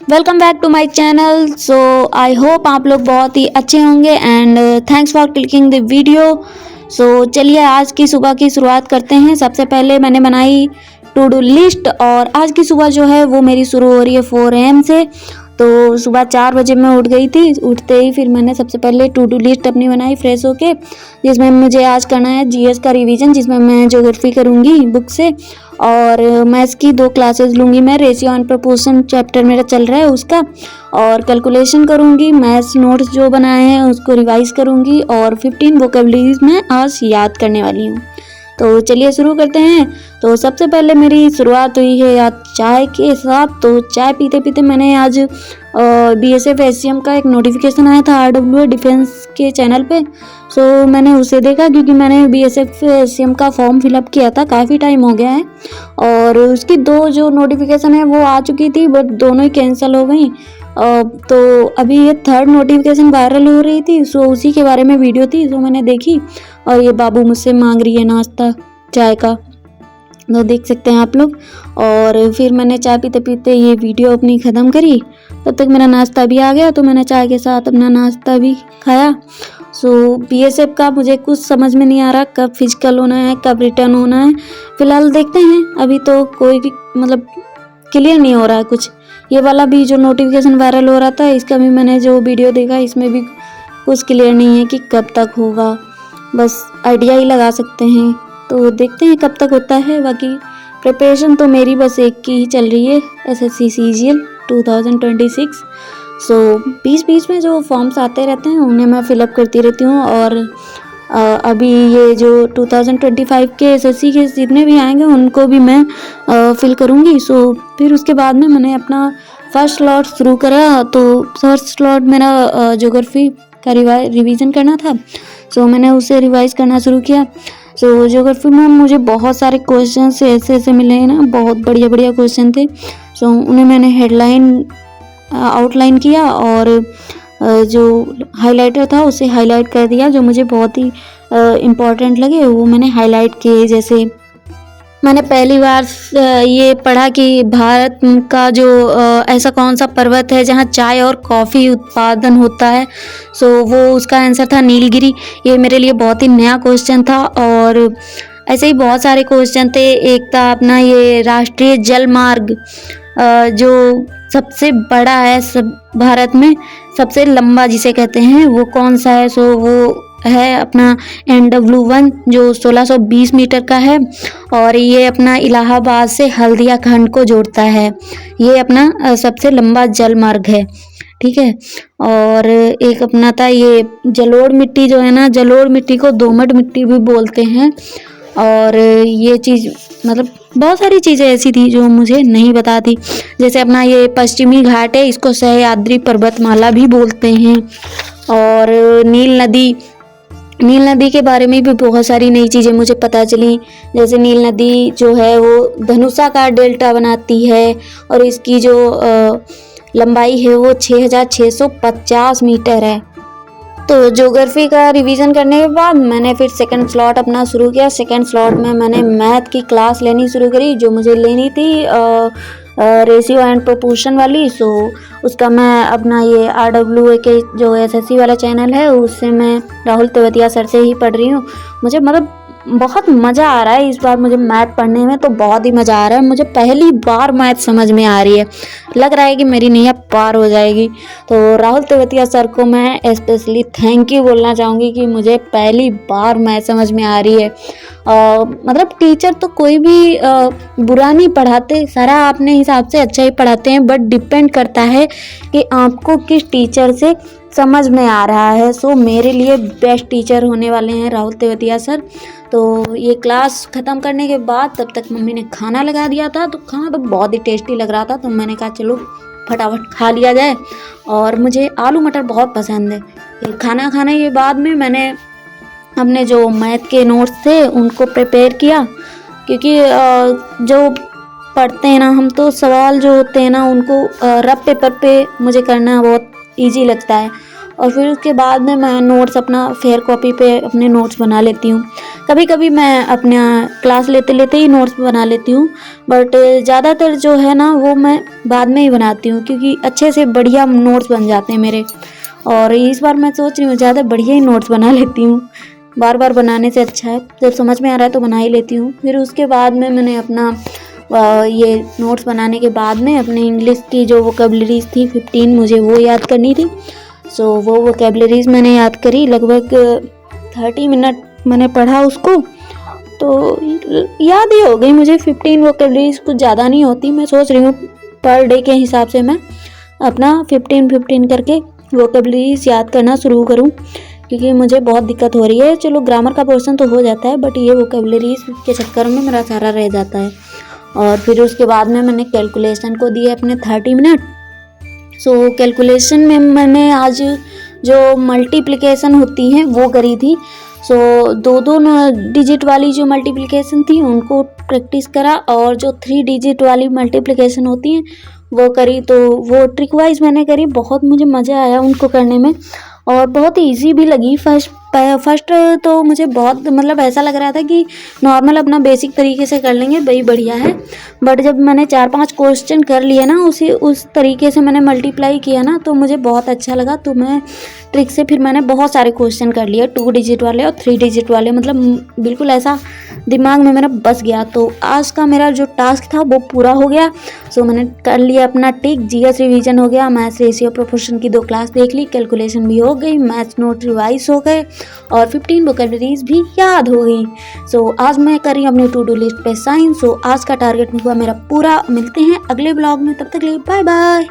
Welcome back to my channel. So I hope आप लोग बहुत ही अच्छे होंगे and thanks for clicking the video. So चलिए आज की सुबह की शुरुआत करते हैं। सबसे पहले मैंने बनाई टू डू लिस्ट और आज की सुबह जो है वो मेरी शुरू हो रही है 4 AM से। तो सुबह 4 बजे मैं उठ गई थी। उठते ही फिर मैंने सबसे पहले टू डू लिस्ट अपनी बनाई फ्रेश होके, जिसमें मुझे आज करना है जीएस का रिवीजन, जिसमें मैं ज्योग्राफी करूँगी बुक से और मैथ्स की 2 क्लासेस लूँगी। मैं रेशियो एंड प्रोपोर्शन चैप्टर मेरा चल रहा है उसका, और कैलकुलेशन करूँगी। मैथ्स नोट्स जो बनाए हैं उसको रिवाइज करूँगी और 15 वोकेबलरीज मैं आज याद करने वाली हूँ। तो चलिए शुरू करते हैं। तो सबसे पहले मेरी शुरुआत हुई है आज चाय के साथ। तो चाय पीते पीते मैंने आज BSF SCM का एक नोटिफिकेशन आया था RWA डिफेंस के चैनल पे। सो मैंने उसे देखा क्योंकि मैंने BSF SCM का फॉर्म फिलअप किया था, काफ़ी टाइम हो गया है, और उसकी 2 जो नोटिफिकेशन है वो आ चुकी थी बट दोनों ही कैंसिल हो गई। तो अभी ये 3rd नोटिफिकेशन वायरल हो रही थी, सो उसी के बारे में वीडियो थी, तो मैंने देखी। और ये बाबू मुझसे मांग रही है नाश्ता चाय का, तो देख सकते हैं आप लोग। और फिर मैंने चाय पीते पीते ये वीडियो अपनी ख़त्म करी। तब तक मेरा नाश्ता भी आ गया, तो मैंने चाय के साथ अपना नाश्ता भी खाया। सो BSF का मुझे कुछ समझ में नहीं आ रहा कब फिजिकल होना है, कब रिटर्न होना है। फ़िलहाल देखते हैं, अभी तो कोई मतलब क्लियर नहीं हो रहा है कुछ। ये वाला भी जो नोटिफिकेशन वायरल हो रहा था, इसका भी मैंने जो वीडियो देखा, इसमें भी कुछ क्लियर नहीं है कि कब तक होगा, बस आइडिया ही लगा सकते हैं। तो देखते हैं कब तक होता है। बाकी प्रिपरेशन तो मेरी बस एक की ही चल रही है, SSC CGL 2026। सो बीच बीच में जो फॉर्म्स आते रहते हैं उन्हें मैं फिलअप करती रहती हूँ। और अभी ये जो 2025 के SSC के जितने भी आएंगे उनको भी मैं फिल करूँगी। सो फिर उसके बाद में मैंने अपना फर्स्ट स्लॉट शुरू करा। तो फर्स्ट स्लॉट मेरा ज्योग्राफी का रिवीजन करना था, सो मैंने उसे रिवाइज करना शुरू किया। सो ज्योग्राफी में मुझे बहुत सारे क्वेश्चन ऐसे मिले हैं ना, बहुत बढ़िया बढ़िया क्वेश्चन थे। सो उन्हें मैंने हेडलाइन आउटलाइन किया और जो हाइलाइटर था उसे हाईलाइट कर दिया। जो मुझे बहुत ही इम्पोर्टेंट लगे वो मैंने हाईलाइट किए। जैसे मैंने पहली बार ये पढ़ा कि भारत का जो ऐसा कौन सा पर्वत है जहाँ चाय और कॉफ़ी उत्पादन होता है। सो वो उसका आंसर था नीलगिरी। ये मेरे लिए बहुत ही नया क्वेश्चन था। और ऐसे ही बहुत सारे क्वेश्चन थे। एक था अपना ये राष्ट्रीय जल मार्ग जो सबसे बड़ा है भारत में, सबसे लंबा जिसे कहते हैं, वो कौन सा है। सो वो है अपना NW1 जो 1620 मीटर का है, और ये अपना इलाहाबाद से हल्दिया खंड को जोड़ता है। ये अपना सबसे लंबा जल मार्ग है, ठीक है। और एक अपना था ये जलोढ़ मिट्टी जो है ना, जलोढ़ मिट्टी को दोमट मिट्टी भी बोलते हैं। और ये चीज़ मतलब बहुत सारी चीज़ें ऐसी थी जो मुझे नहीं पता थी। जैसे अपना ये पश्चिमी घाट है, इसको सह्याद्री पर्वतमाला भी बोलते हैं। और नील नदी के बारे में भी बहुत सारी नई चीज़ें मुझे पता चली। जैसे नील नदी जो है वो धनुषाकार डेल्टा बनाती है और इसकी जो लंबाई है वो 6650 मीटर है। तो ज्योग्राफी का रिवीजन करने के बाद मैंने फिर सेकंड स्लॉट अपना शुरू किया। सेकंड स्लॉट में मैंने मैथ की क्लास लेनी शुरू करी, जो मुझे लेनी थी रेशियो एंड प्रोपोर्शन वाली। सो उसका मैं अपना ये RWA के जो SSC वाला चैनल है उससे मैं राहुल तेवतिया सर से ही पढ़ रही हूँ। मुझे मतलब बहुत मज़ा आ रहा है इस बार मुझे मैथ पढ़ने में, तो बहुत ही मज़ा आ रहा है। मुझे पहली बार मैथ समझ में आ रही है, लग रहा है कि मेरी नैया पार हो जाएगी। तो राहुल तेवतिया सर को मैं स्पेशली थैंक यू बोलना चाहूँगी कि मुझे पहली बार मैथ समझ में आ रही है। मतलब टीचर तो कोई भी बुरा नहीं पढ़ाते, सारा अपने हिसाब से अच्छा ही पढ़ाते हैं, बट डिपेंड करता है कि आपको किस टीचर से समझ में आ रहा है। सो मेरे लिए बेस्ट टीचर होने वाले हैं राहुल तेवतिया सर। तो ये क्लास ख़त्म करने के बाद तब तक मम्मी ने खाना लगा दिया था। तो खाना तो बहुत ही टेस्टी लग रहा था, तो मैंने कहा चलो फटाफट खा लिया जाए। और मुझे आलू मटर बहुत पसंद है। ये खाना खाने के बाद में मैंने अपने जो मैथ के नोट्स थे उनको प्रिपेयर किया, क्योंकि जो पढ़ते हैं ना हम, तो सवाल जो होते हैं ना उनको रफ पेपर पे मुझे करना बहुत ईजी लगता है। और फिर उसके बाद में मैं नोट्स अपना फेयर कॉपी पे अपने नोट्स बना लेती हूँ। कभी कभी मैं अपना क्लास लेते लेते ही नोट्स बना लेती हूँ, बट ज़्यादातर जो है ना वो मैं बाद में ही बनाती हूँ, क्योंकि अच्छे से बढ़िया नोट्स बन जाते हैं मेरे। और इस बार मैं सोच रही हूँ ज़्यादा बढ़िया ही नोट्स बना लेती हूँ, बार बार बनाने से अच्छा है, जब समझ में आ रहा है तो बना ही लेती हूँ। फिर उसके बाद में मैंने अपना ये नोट्स बनाने के बाद में अपने इंग्लिश की जो वोकेबलरीज थी 15 मुझे वो याद करनी थी। सो वो वोकेबलरीज मैंने याद करी, लगभग 30 मिनट मैंने पढ़ा उसको, तो याद ही हो गई मुझे 15 वोकेबलरीज, कुछ ज़्यादा नहीं होती। मैं सोच रही हूँ पर डे के हिसाब से मैं अपना 15 करके वोकेबलरीज याद करना शुरू करूँ, क्योंकि मुझे बहुत दिक्कत हो रही है। चलो ग्रामर का पोर्शन तो हो जाता है, बट ये वोकेबलरीज के चक्कर में मेरा सारा रह जाता है। और फिर उसके बाद में मैंने कैलकुलेशन को दिए अपने 30 मिनट। सो कैलकुलेशन में मैंने आज जो मल्टीप्लिकेशन होती हैं वो करी थी। सो दो डिजिट वाली जो मल्टीप्लिकेशन थी उनको प्रैक्टिस करा, और जो 3 डिजिट वाली मल्टीप्लिकेशन होती हैं वो करी। तो वो ट्रिक वाइज मैंने करी, बहुत मुझे मज़ा आया उनको करने में, और बहुत ईजी भी लगी। फर्स्ट तो मुझे बहुत मतलब ऐसा लग रहा था कि नॉर्मल अपना बेसिक तरीके से कर लेंगे वही बढ़िया है, बट जब मैंने 4-5 क्वेश्चन कर लिए ना उस तरीके से मैंने मल्टीप्लाई किया ना, तो मुझे बहुत अच्छा लगा। तो मैं ट्रिक से फिर मैंने बहुत सारे क्वेश्चन कर लिए, 2 डिजिट वाले और 3 डिजिट वाले, मतलब बिल्कुल ऐसा दिमाग में मेरा बस गया। तो आज का मेरा जो टास्क था वो पूरा हो गया। सो मैंने कर लिया अपना टिक, जीएस रिवीजन हो गया, मैथ्स रेशियो प्रोपोर्शन की 2 क्लास देख ली, कैलकुलेशन भी हो गई, मैथ्स नोट रिवाइज हो गए, और 15 वोकेबलरीज भी याद हो गई। सो आज मैं कर रही हूँ अपनी टू डू लिस्ट पे साइन। सो आज का टारगेट हुआ मेरा पूरा। मिलते हैं अगले ब्लॉग में, तब तक के लिए बाय बाय।